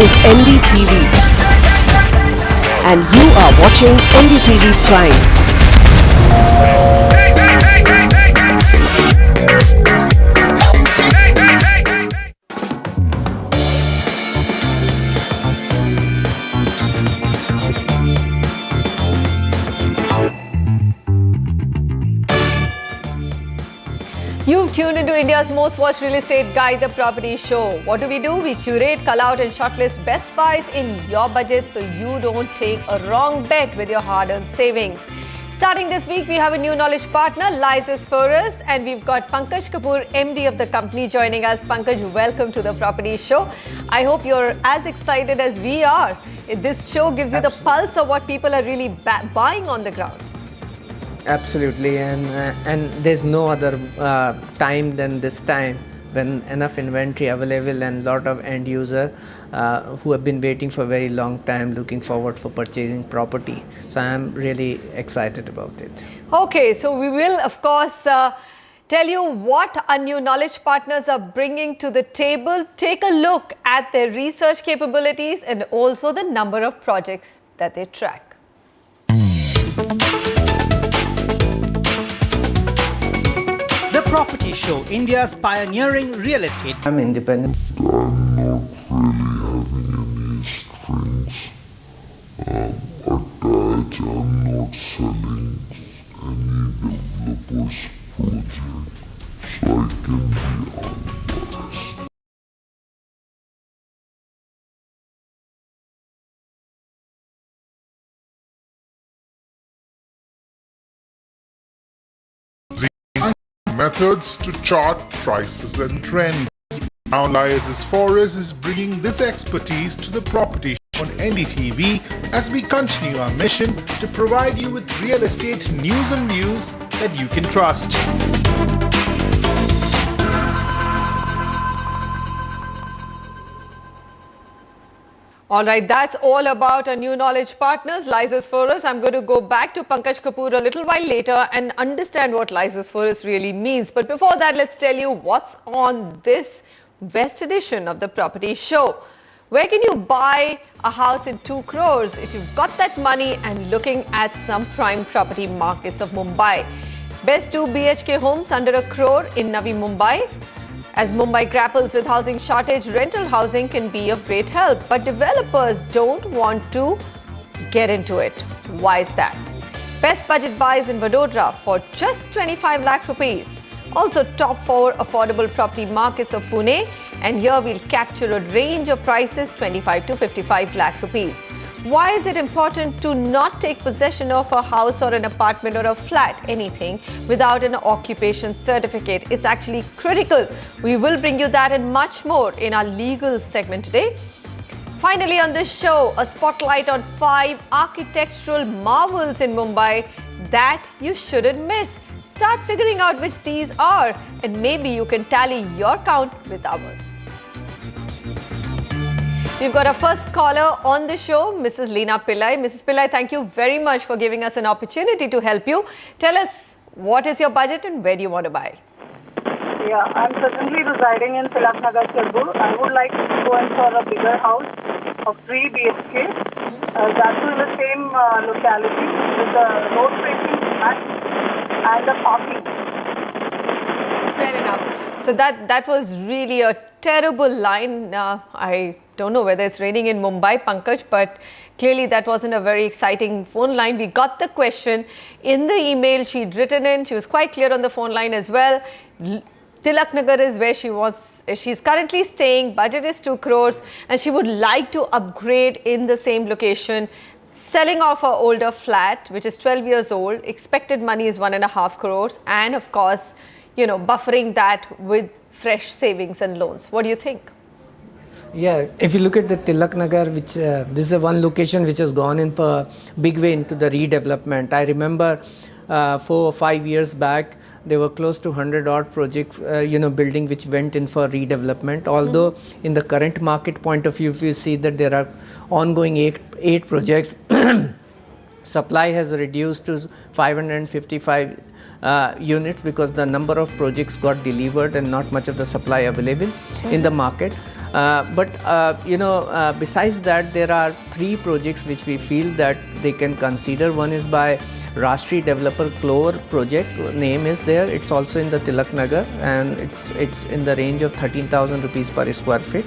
is NDTV and you are watching NDTV Prime. You've tuned into India's most watched real estate guide, The Property Show. What do? We curate, cull out and shortlist best buys in your budget so you don't take a wrong bet with your hard-earned savings. Starting this week, we have a new knowledge partner, Lysis Forus, and we've got Pankaj Kapoor, MD of the company, joining us. Pankaj, welcome to The Property Show. I hope you're as excited as we are. This show gives you the pulse of what people are really buying on the ground. Absolutely, and there's no other time than this time when enough inventory available and lot of end user who have been waiting for a very long time, looking forward for purchasing property. So I'm really excited about it. Okay, so we will of course tell you what our new knowledge partners are bringing to the table. Take a look at their research capabilities and also the number of projects that they track. The Property Show, India's pioneering real estate. I'm independent. I'm not really having any strings attached. I'm not selling any developer's project, so I can be honest. Methods to chart prices and trends. Now Lysis Forus is bringing this expertise to the property show on NDTV as we continue our mission to provide you with real estate news and views that you can trust. All right, that's all about our new knowledge partners, Lysis Forus. I'm going to go back to Pankaj Kapoor a little while later and understand what Lysis Forus really means. But before that, let's tell you what's on this best edition of the Property Show. Where can you buy a house in 2 crores if you've got that money and looking at some prime property markets of Mumbai? Best 2 BHK homes under 1 crore in Navi Mumbai. As Mumbai grapples with housing shortage, rental housing can be of great help, but developers don't want to get into it. Why is that? Best budget buys in Vadodara for just 25 lakh rupees. Also top 4 affordable property markets of Pune, and here we'll capture a range of prices 25 to 55 lakh rupees. Why is it important to not take possession of a house or an apartment or a flat, anything, without an occupation certificate? It's actually critical. We will bring you that and much more in our legal segment today. Finally on this show, a spotlight on 5 architectural marvels in Mumbai that you shouldn't miss. Start figuring out which these are and maybe you can tally your count with ours. We've got our first caller on the show, Mrs. Leena Pillai. Mrs. Pillai, thank you very much for giving us an opportunity to help you. Tell us, what is your budget and where do you want to buy? Yeah, I'm presently residing in Tilak Nagar, Chembur. I would like to go in for a bigger house of 3 BHK. That too in the same locality with the road facing flat and the parking. Fair enough. So that was really a terrible line. I don't know whether it's raining in Mumbai, Pankaj, but clearly that wasn't a very exciting phone line. We got the question in the email she'd written in. She was quite clear on the phone line as well. Tilak Nagar is where she's currently staying. Budget is 2 crores and she would like to upgrade in the same location. Selling off her older flat, which is 12 years old. Expected money is 1.5 crores. And of course, you know, buffering that with fresh savings and loans. What do you think? Yeah, if you look at the Tilak Nagar, which this is one location which has gone in for big way into the redevelopment. I remember 4 or 5 years back, there were close to 100 odd projects, building which went in for redevelopment. Although in the current market point of view, if you see that there are ongoing 8 projects, supply has reduced to 555 units because the number of projects got delivered and not much of the supply available in the market. Besides that, there are 3 projects which we feel that they can consider. One is by Rashtriya Developer Clore project, name is there. It's also in the Tilak Nagar, and it's in the range of 13,000 rupees per square feet,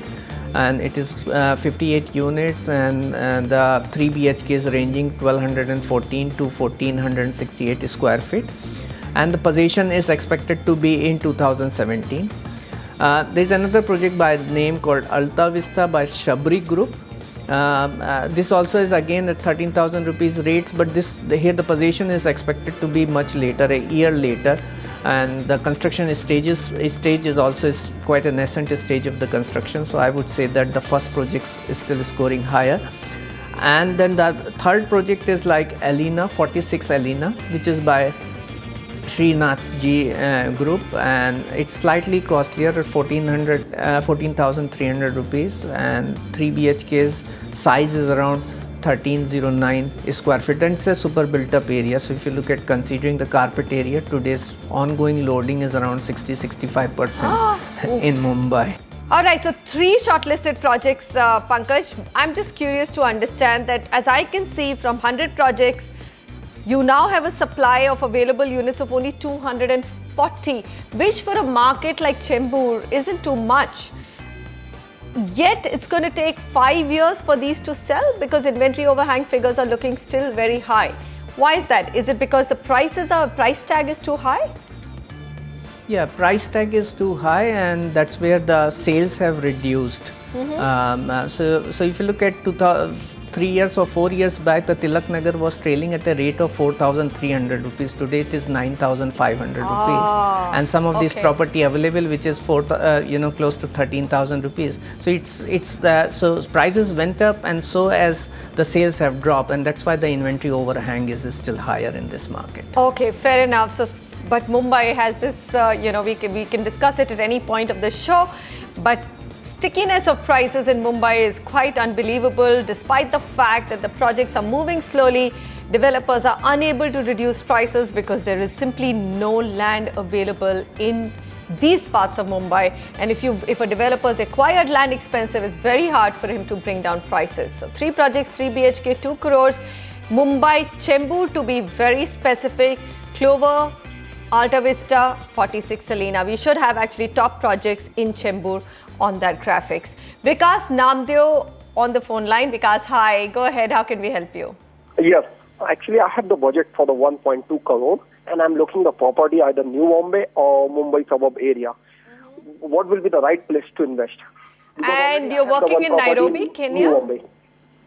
and it is 58 units, and the 3 BHKs ranging 1214 to 1468 square feet, and the possession is expected to be in 2017. There is another project by name called Alta Vista by Shabri Group. This also is again at 13,000 rupees rates, but here the possession is expected to be much later, a year later, and the construction stage is also quite a nascent stage of the construction. So I would say that the first project is still scoring higher. And then the third project is like Alina, 46 Alina, which is by Srinath Ji Group, and it's slightly costlier at 14,300 rupees, and 3 BHK's size is around 1309 square feet, and it's a super built up area. So if you look at considering the carpet area, today's ongoing loading is around 60-65% in Mumbai. All right, so 3 shortlisted projects, Pankaj. I'm just curious to understand that as I can see from 100 projects, you now have a supply of available units of only 240, which for a market like Chembur isn't too much. Yet it's going to take 5 years for these to sell because inventory overhang figures are looking still very high. Why is that? Is it because the price tag is too high? Yeah, price tag is too high, and that's where the sales have reduced. So if you look at 3 years or 4 years back, the Tilak Nagar was trailing at a rate of 4,300 rupees. Today it is 9,500 rupees, and some of this property available, which is close to 13,000 rupees. So so prices went up, and so as the sales have dropped, and that's why the inventory overhang is still higher in this market. Okay, fair enough. So, but Mumbai has this, we can discuss it at any point of the show, but stickiness of prices in Mumbai is quite unbelievable. Despite the fact that the projects are moving slowly, developers are unable to reduce prices because there is simply no land available in these parts of Mumbai. And if a developer's acquired land expensive, it's very hard for him to bring down prices. So 3 projects, 3 BHK, 2 crores. Mumbai, Chembur, to be very specific, Clover, Alta Vista, 46 Salina. We should have actually top projects in Chembur on that graphics. Vikas Namdeo on the phone line. Vikas, hi. Go ahead. How can we help you? Yes. Actually, I have the budget for the 1.2 crore, and I'm looking the property either New Mumbai or Mumbai suburb area. What will be the right place to invest? And you're working in Nairobi, Kenya? New Mumbai.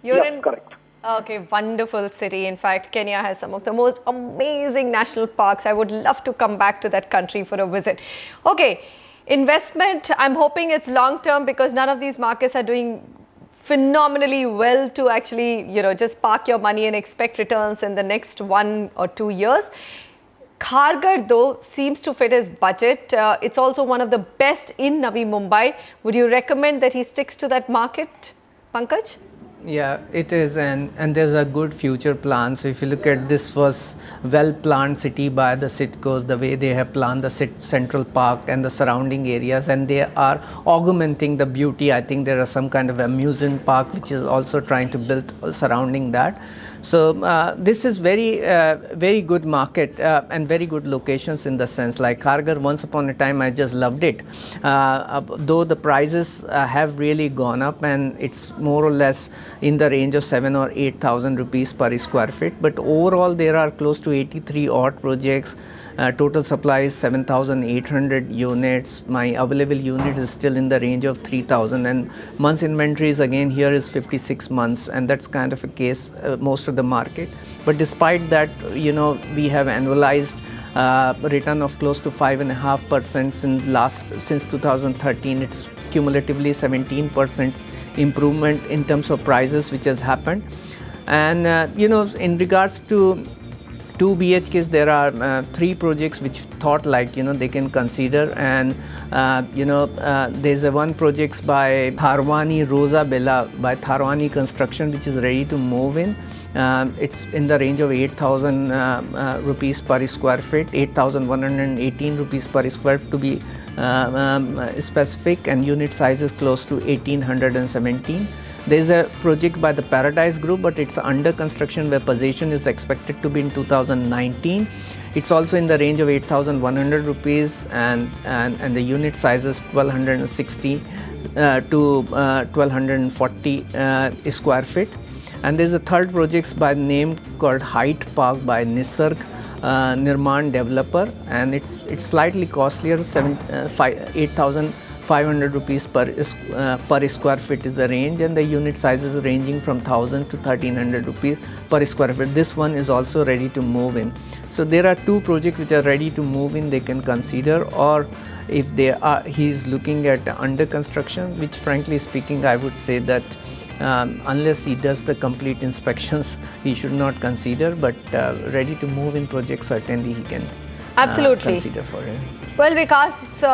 You're correct. Okay, wonderful city. In fact, Kenya has some of the most amazing national parks. I would love to come back to that country for a visit. Okay, investment, I'm hoping it's long term because none of these markets are doing phenomenally well to actually, just park your money and expect returns in the next 1 or 2 years. Kharghar, though, seems to fit his budget. It's also one of the best in Navi Mumbai. Would you recommend that he sticks to that market, Pankaj? Yeah, it is, and there's a good future plan. So if you look at this, was well planned city by the Sitcos, the way they have planned the Central Park and the surrounding areas, and they are augmenting the beauty. I think there are some kind of amusement park which is also trying to build surrounding that. So this is very good market and very good locations in the sense. Like Kharghar, once upon a time I just loved it, though the prices have really gone up, and it's more or less in the range of 7,000 or 8,000 rupees per square feet. But overall there are close to 83 odd projects. Total supply is 7,800 units. My available unit is still in the range of 3,000, and months inventories again here is 56 months, and that's kind of a case most of the market. But despite that, we have annualized return of close to 5.5% since 2013. It's cumulatively 17% improvement in terms of prices which has happened. And in regards to 2 BHKs, there are 3 projects which thought like they can consider, and there's one project by Tharwani Rosa Bella by Tharwani Construction which is ready to move in. It's in the range of 8,000 rupees per square feet, 8,118 rupees per square to be specific, and unit size is close to 1817. There is a project by the Paradise Group, but it's under construction where possession is expected to be in 2019. It's also in the range of 8,100 rupees, and the unit size is 1260 to 1240 square feet. And there's a third project by name called Height Park by Nisarg Nirman developer, and it's slightly costlier, 8,500 rupees per square feet is the range, and the unit size is ranging from 1,000 to 1,300 rupees per square feet. This one is also ready to move in. So there are two projects which are ready to move in, they can consider, or if he is looking at under construction, which frankly speaking I would say that unless he does the complete inspections, he should not consider, but ready to move in projects certainly he can consider for it. Well, Vikas,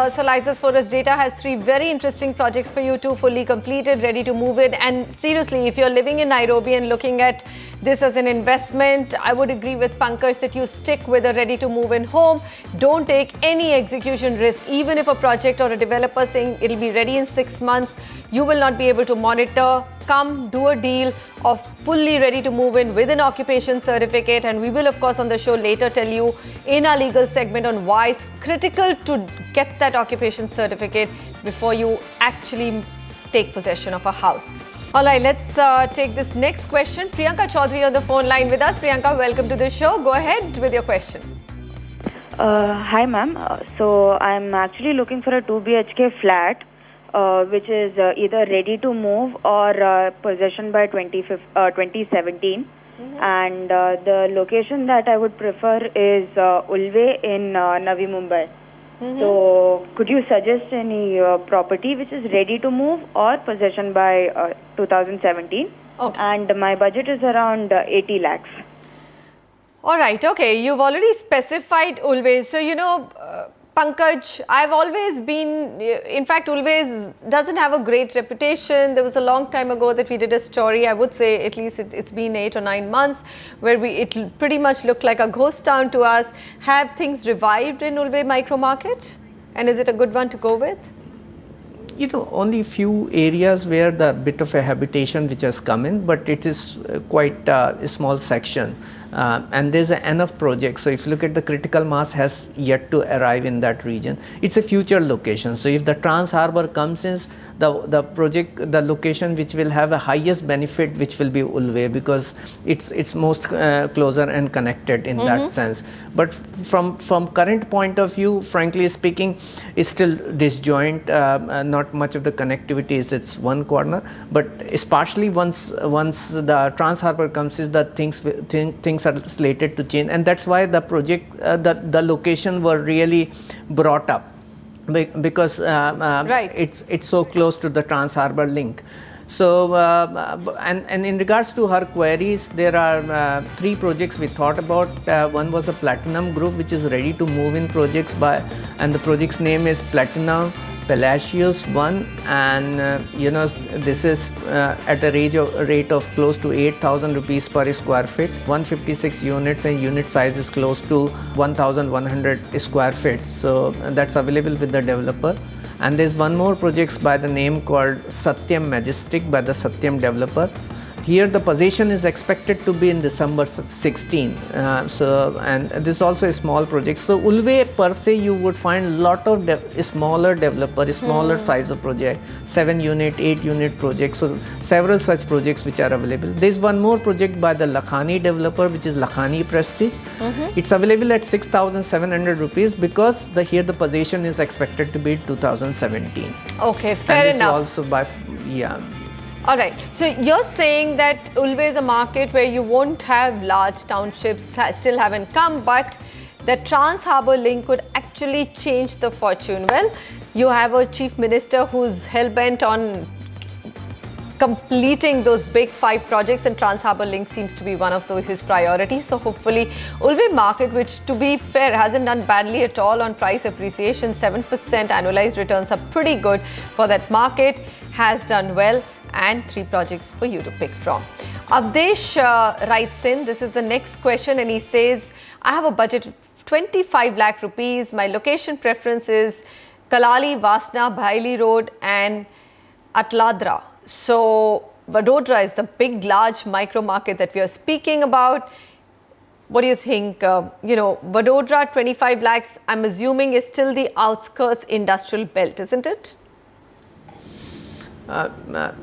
so License Forest Data has 3 very interesting projects for you, 2 fully completed, ready to move in. And seriously, if you're living in Nairobi and looking at this as an investment, I would agree with Pankaj that you stick with a ready to move in home. Don't take any execution risk. Even if a project or a developer saying it'll be ready in 6 months, you will not be able to monitor. Come do a deal of fully ready to move in with an occupation certificate, and we will of course on the show later tell you in our legal segment on why it's critical to get that occupation certificate before you actually take possession of a house. All right, let's take this next question. Priyanka Chaudhary on the phone line with us. Priyanka, welcome to the show. Go ahead with your question. Hi ma'am. So I'm actually looking for a 2 BHK flat which is either ready to move or possession by 2017. And the location that I would prefer is Ulve in Navi Mumbai. So could you suggest any property which is ready to move or possession by 2017? Okay. And my budget is around 80 lakhs. All right, okay. You've already specified Ulve. So, Pankaj, I've always been, in fact, Ulve doesn't have a great reputation. There was a long time ago that we did a story, I would say at least it's been 8 or 9 months, where it pretty much looked like a ghost town to us. Have things revived in Ulve micro market? And is it a good one to go with? Only few areas where the bit of a habitation which has come in, but it is quite a small section. And there's enough projects. So if you look at the critical mass has yet to arrive in that region. It's a future location. So if the Trans Harbour comes in, the location which will have a highest benefit, which will be Ulve, because it's most closer and connected in that sense. But from current point of view, frankly speaking, it's still disjoint. Not much of the connectivity is its one corner. But especially once the Trans Harbour comes in, the things are slated to change, and that's why the project, the location were really brought up, because right. it's so close to the Trans Harbour link. So and in regards to her queries, there are 3 projects we thought about. One was a Platinum Group, which is ready to move in projects and the project's name is Platinum Palacios 1, and this is at a rate of close to 8,000 rupees per square feet, 156 units, and unit size is close to 1,100 square feet. So that's available with the developer. And there's one more project by the name called Satyam Majestic by the Satyam developer. Here the possession is expected to be in December 16. And this is also a small project. So Ulve per se, you would find lot of smaller developer, smaller size of project, 7 unit, 8 unit projects. So several such projects which are available. There's one more project by the Lakhani developer, which is Lakhani Prestige. It's available at 6,700 rupees because here the possession is expected to be 2017. Okay, fair and enough. This is also All right. So you're saying that Ulve is a market where you won't have large townships, still haven't come, but the Trans Harbour link could actually change the fortune. Well, you have a chief minister who's hell-bent on completing those big 5 projects, and Trans Harbour link seems to be one of his priorities. So hopefully Ulve market, which to be fair hasn't done badly at all on price appreciation, 7% annualized returns are pretty good for that market, has done well, and 3 projects for you to pick from. Avdesh writes in, this is the next question, and he says, I have a budget of 25 lakh rupees. My location preference is Kalali, Vasna, Bhaili Road and Atladra. So Vadodara is the big, large micro market that we are speaking about. What do you think? Vadodara, 25 lakhs, I'm assuming is still the outskirts industrial belt, isn't it?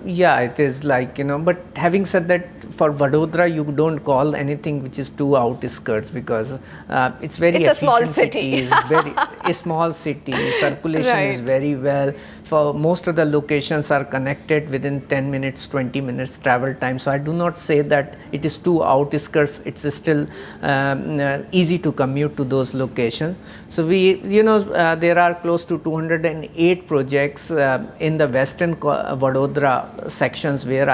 Yeah, it is but having said that, for Vadodara, you don't call anything which is too outskirts because it's very It's a small efficient city. It's very a small city. Circulation is Right. very well. For most of the locations are connected within 10 minutes, 20 minutes travel time. So I do not say that it is too outskirts. It's still easy to commute to those locations. So there are close to 208 projects in the western Vadodara sections where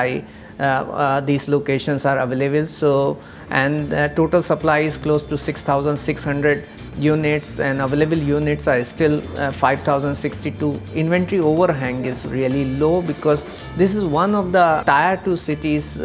these locations are available. So, and total supply is close to 6,600 units, and available units are still 5,062. Inventory overhang is really low because this is one of the tier 2 cities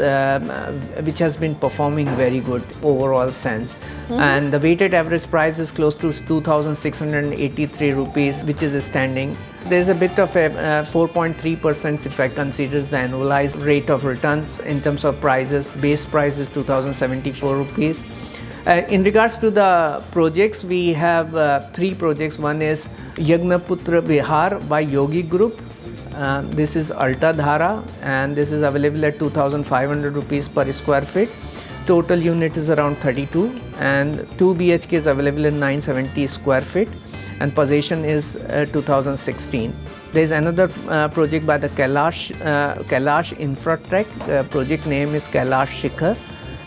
which has been performing very good overall sense. And the weighted average price is close to 2,683 rupees, which is standing. There's a bit of a 4.3% if I consider the annualized rate of returns in terms of prices. Base price is 2,074 rupees. In regards to the projects, we have 3 projects. One is Yagnaputra Vihar by Yogi Group. This is Alta Dhara, and this is available at 2,500 rupees per square feet. Total unit is around 32, and 2 BHK is available in 970 square feet, and possession is 2016. There is another project by the Kailash Infratech. Project name is Kailash Shikhar,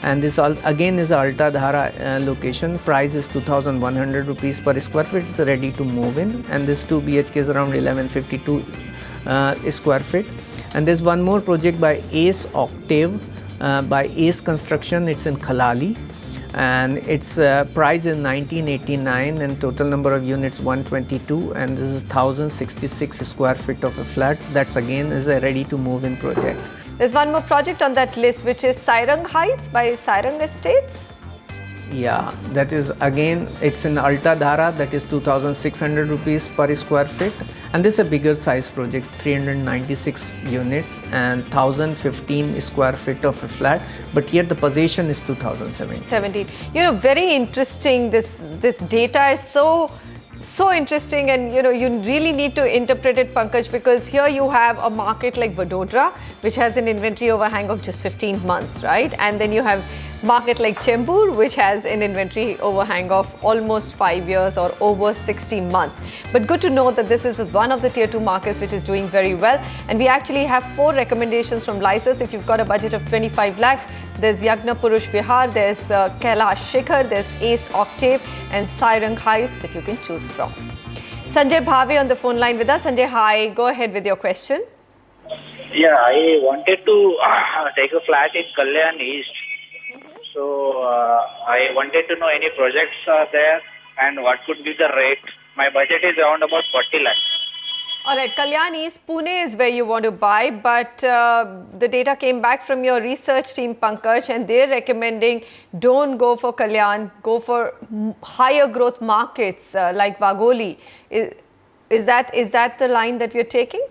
and this again is Alta Dhara location. Price is 2,100 rupees per square feet. It's ready to move in, and this 2 BHK is around 1152 square feet. And there's one more project by Ace Octave by Ace Construction. It's in Khalali, and its price is 1989, and total number of units 122, and this is 1,066 square feet of a flat. That's again is a ready to move in project. There's one more project on that list, which is Sairang Heights by Sairang Estates. Yeah, that is again, it's in Alta Dhara, that is 2,600 rupees per square feet, and this is a bigger size project, 396 units and 1,015 square feet of a flat, but here the possession is 2,017. Very interesting. This data is so interesting, and you really need to interpret it, Pankaj, because here you have a market like Vadodara, which has an inventory overhang of just 15 months, right? And then you have market like Chembur, which has an inventory overhang of almost 5 years or over 60 months. But good to know that this is one of the tier 2 markets which is doing very well. And we actually have 4 recommendations from Lysis. If you've got a budget of 25 lakhs, there's Yagna Purush Vihar, there's Kailash Shikhar, there's Ace Octave and Sairang Heights that you can choose from. Sanjay Bhave on the phone line with us. Sanjay, hi. Go ahead with your question. Yeah, I wanted to take a flat in Kalyan East. So I wanted to know any projects are there and what could be the rate. My budget is around about 40 lakhs. All right, Kalyan East, Pune is where you want to buy, but the data came back from your research team, Pankaj, and they're recommending don't go for Kalyan, go for higher growth markets like Wagholi. Is that the line that we're taking?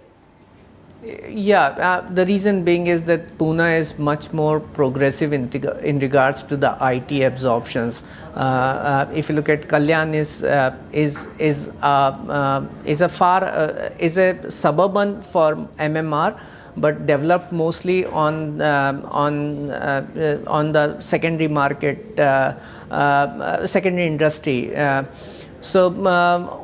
Yeah, the reason being is that Pune is much more progressive in regards to the IT absorptions. If you look at Kalyan is a suburban for MMR, but developed mostly on the secondary market, secondary industry. So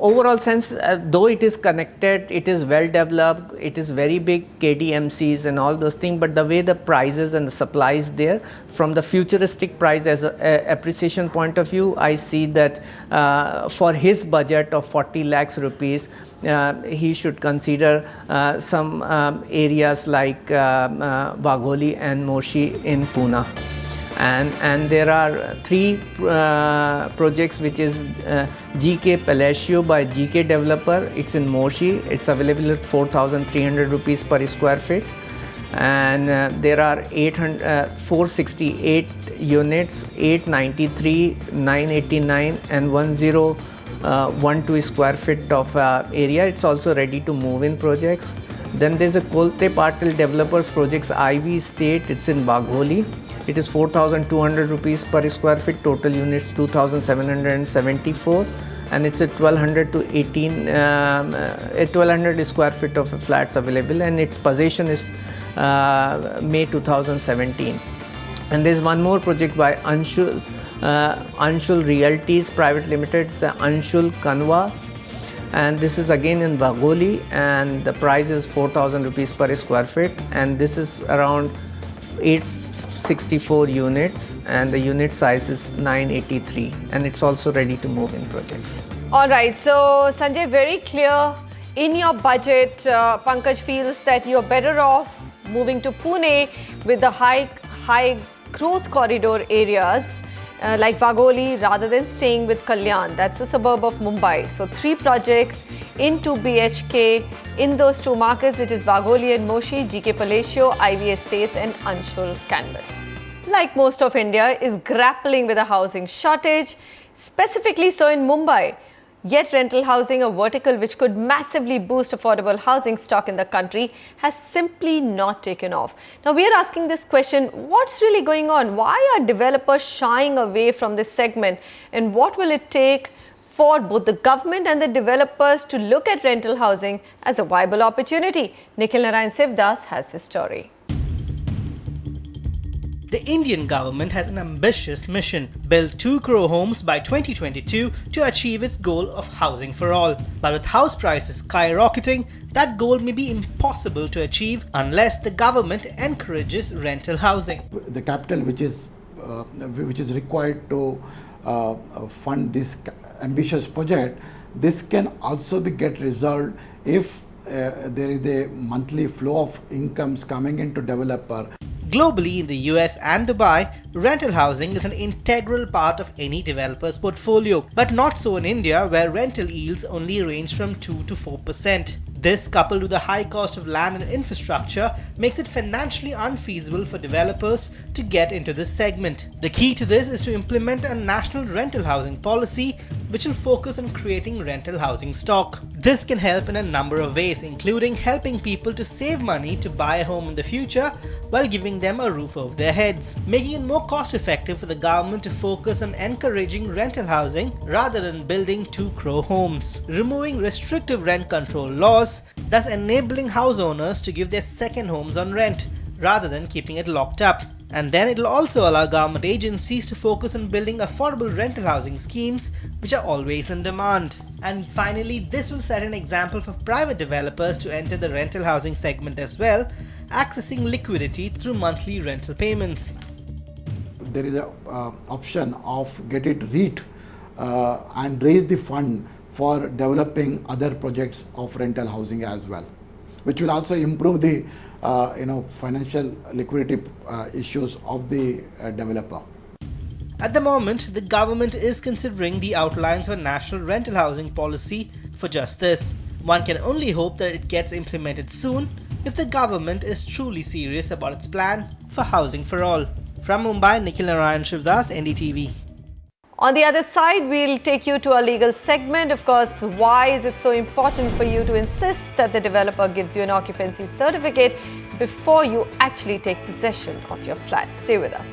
overall sense, though it is connected, it is well developed, it is very big KDMCs and all those things, but the way the prices and the supply is there, from the futuristic price as a appreciation point of view, I see that for his budget of 40 lakhs rupees, he should consider some areas like Wagholi and Moshi in Pune. And there are 3 projects, which is GK Palacio by GK Developer. It's in Moshi. It's available at 4,300 rupees per square feet. And there are 468 units, 893, 989 and 10 1-2 square feet of area. It's also ready to move in projects. Then there's a Kolte Patil Developers Projects IV Estate. It's in Wagholi. It is 4,200 rupees per square feet. Total units 2,774, and it's a 1,200 to 1,200 square feet of flats available, and its possession is May 2017. And there's one more project by Anshul Realties Private Limited, Anshul Kanvas, and this is again in Wagholi, and the price is 4,000 rupees per square feet, and this is around 864 units, and the unit size is 983, and it's also ready to move in projects. All right, so Sanjay, very clear. In your budget, Pankaj feels that you're better off moving to Pune with the high growth corridor areas like Wagholi rather than staying with Kalyan. That's a suburb of Mumbai. So 3 projects in 2 BHK in those 2 markets, which is Wagholi and Moshi, GK Palacio, IV Estates and Anshul Canvas. Like most of India, is grappling with a housing shortage, specifically so in Mumbai. Yet rental housing, a vertical which could massively boost affordable housing stock in the country, has simply not taken off. Now we are asking this question, what's really going on? Why are developers shying away from this segment? And what will it take for both the government and the developers to look at rental housing as a viable opportunity? Nikhil Narayan Sivdas has this story. The Indian government has an ambitious mission: build 2 crore homes by 2022 to achieve its goal of housing for all. But with house prices skyrocketing, that goal may be impossible to achieve unless the government encourages rental housing. The capital which is required to fund this ambitious project, this can also get resolved if there is a monthly flow of incomes coming into developer. Globally, in the US and Dubai, rental housing is an integral part of any developer's portfolio, but not so in India, where rental yields only range from 2 to 4%. This, coupled with the high cost of land and infrastructure, makes it financially unfeasible for developers to get into this segment. The key to this is to implement a national rental housing policy which will focus on creating rental housing stock. This can help in a number of ways, including helping people to save money to buy a home in the future while giving them a roof over their heads, making it more cost effective for the government to focus on encouraging rental housing rather than building 2 crore homes, removing restrictive rent control laws, thus enabling house owners to give their second homes on rent rather than keeping it locked up. And then it will also allow government agencies to focus on building affordable rental housing schemes which are always in demand. And finally, this will set an example for private developers to enter the rental housing segment as well, accessing liquidity through monthly rental payments. There is an option of get it REIT and raise the fund for developing other projects of rental housing as well, which will also improve the financial liquidity issues of the developer. At the moment, the government is considering the outlines of a national rental housing policy for just this. One can only hope that it gets implemented soon if the government is truly serious about its plan for housing for all. From Mumbai, Nikhil Narayan Sivdas, NDTV. On the other side, we'll take you to a legal segment. Of course, why is it so important for you to insist that the developer gives you an occupancy certificate before you actually take possession of your flat? Stay with us.